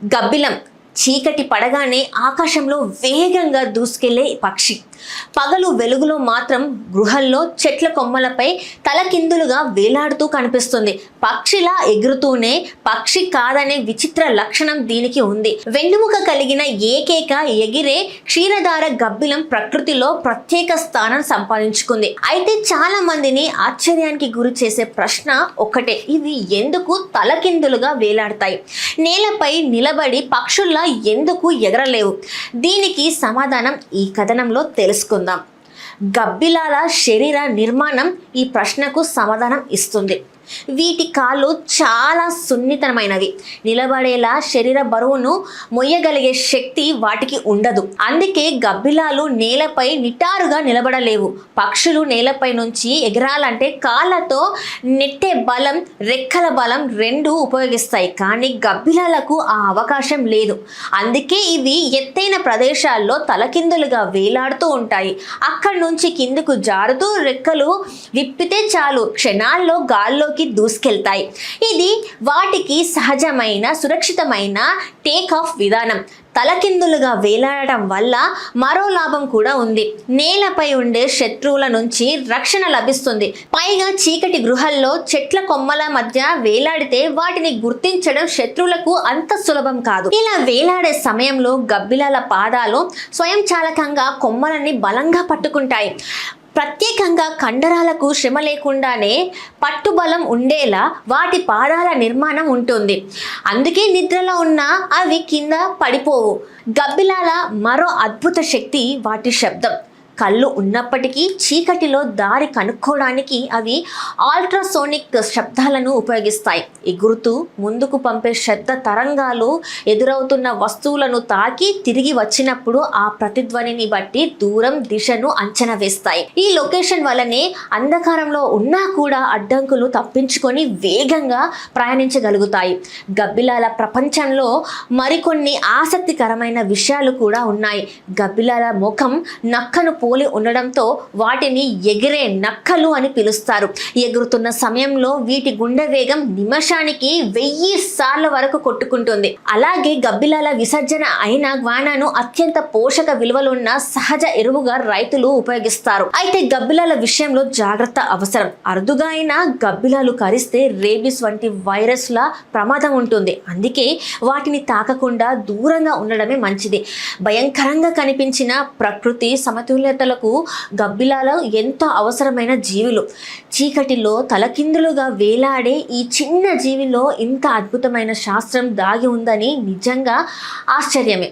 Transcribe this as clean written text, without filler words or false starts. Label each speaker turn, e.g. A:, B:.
A: గబ్బిలం చీకటి పడగానే ఆకాశంలో వేగంగా దూసుకెళ్లే పక్షి. పగలు వెలుగులో మాత్రం గృహల్లో చెట్ల కొమ్మలపై తలకిందులుగా వేలాడుతూ కనిపిస్తుంది. పక్షిలా ఎగురుతూనే పక్షి కాదనే విచిత్ర లక్షణం దీనికి ఉంది. వెన్నుముక కలిగిన ఏకైక ఎగిరే క్షీరధార గబ్బిలం ప్రకృతిలో ప్రత్యేక స్థానం సంపాదించుకుంది. అయితే చాలా మందిని ఆశ్చర్యానికి గురి చేసే ప్రశ్న ఒక్కటే, ఇవి ఎందుకు తలకిందులుగా వేలాడతాయి? నేలపై నిలబడి పక్షుల్లా ఎందుకు ఎగరలేవు? దీనికి సమాధానం ఈ కథనంలో తెలుసుకుందాం. గబ్బిలాల శరీర నిర్మాణం ఈ ప్రశ్నకు సమాధానం ఇస్తుంది. వీటి కాళ్ళు చాలా సున్నితమైనవి. నిలబడేలా శరీర బరువును మొయ్యగలిగే శక్తి వాటికి ఉండదు. అందుకే గబ్బిలాలు నేలపై నిటారుగా నిలబడలేవు. పక్షులు నేలపై నుంచి ఎగరాలంటే కాళ్ళతో నెట్టే బలం, రెక్కల బలం రెండూ ఉపయోగిస్తాయి. కానీ గబ్బిలాలకు ఆ అవకాశం లేదు. అందుకే ఇవి ఎత్తైన ప్రదేశాల్లో తలకిందులుగా వేలాడుతూ ఉంటాయి. అక్కడి నుంచి కిందకు జారుతూ రెక్కలు విప్పితే చాలు క్షణాల్లో గాల్లోకి దూసుకెళ్తాయి. ఇది వాటికి సహజమైన సురక్షితమైన టేక్ ఆఫ్ విధానం. తలకిందులుగా వేలాడటం వల్ల మరో లాభం కూడా ఉంది. నేలపై ఉండే శత్రువుల నుంచి రక్షణ లభిస్తుంది. పైగా చీకటి గృహాల్లో చెట్ల కొమ్మల మధ్య వేలాడితే వాటిని గుర్తించడం శత్రువులకు అంత సులభం కాదు. ఇలా వేలాడే సమయంలో గబ్బిలాల పాదాలు స్వయంచాలకంగా కొమ్మలని బలంగా పట్టుకుంటాయి. ప్రత్యేకంగా కండరాలకు శ్రమ లేకుండానే పట్టుబలం ఉండేలా వాటి పాదాల నిర్మాణం ఉంటుంది. అందుకే నిద్రలో ఉన్న అవి కింద పడిపోవు. గబ్బిలాల మరో అద్భుత శక్తి వాటి శబ్దం. కళ్ళు ఉన్నప్పటికీ చీకటిలో దారి కనుక్కోవడానికి అవి అల్ట్రాసోనిక్ శబ్దాలను ఉపయోగిస్తాయి. ఎగురుతూ ముందుకు పంపే శబ్ద తరంగాలు ఎదురవుతున్న వస్తువులను తాకి తిరిగి వచ్చినప్పుడు ఆ ప్రతిధ్వనిని బట్టి దూరం, దిశను అంచనా వేస్తాయి. ఈ లొకేషన్ వల్లనే అంధకారంలో ఉన్నా కూడా అడ్డంకులు తప్పించుకొని వేగంగా ప్రయాణించగలుగుతాయి. గబ్బిలాల ప్రపంచంలో మరికొన్ని ఆసక్తికరమైన విషయాలు కూడా ఉన్నాయి. గబ్బిలాల ముఖం నక్కను పోలి ఉండడంతో వాటిని ఎగిరే నక్కలు అని పిలుస్తారు. ఎగురుతున్న సమయంలో వీటి గుండె వేగం నిమిషానికి 1000 సార్ల వరకు కొట్టుకుంటుంది. అలాగే గబ్బిలాల విసర్జన అయిన గ్వానాను అత్యంత పోషక విలువలున్న సహజ ఎరువుగా రైతులు ఉపయోగిస్తారు. అయితే గబ్బిలాల విషయంలో జాగ్రత్త అవసరం. అరుదుగా అయినా గబ్బిలాలు కరిస్తే రేబిస్ వంటి వైరస్ల ప్రమాదం ఉంటుంది. అందుకే వాటిని తాకకుండా దూరంగా ఉండడమే మంచిది. భయంకరంగా కనిపించిన ప్రకృతి సమతుల్యతలకు గబ్బిలాలు ఎంతో అవసరమైన జీవులు. చీకటిలో తలకిందులుగా వేలాడే ఈ చిన్న జీవిలో ఇంత అద్భుతమైన శాస్త్రం దాగి ఉందని నిజంగా ఆశ్చర్యమే.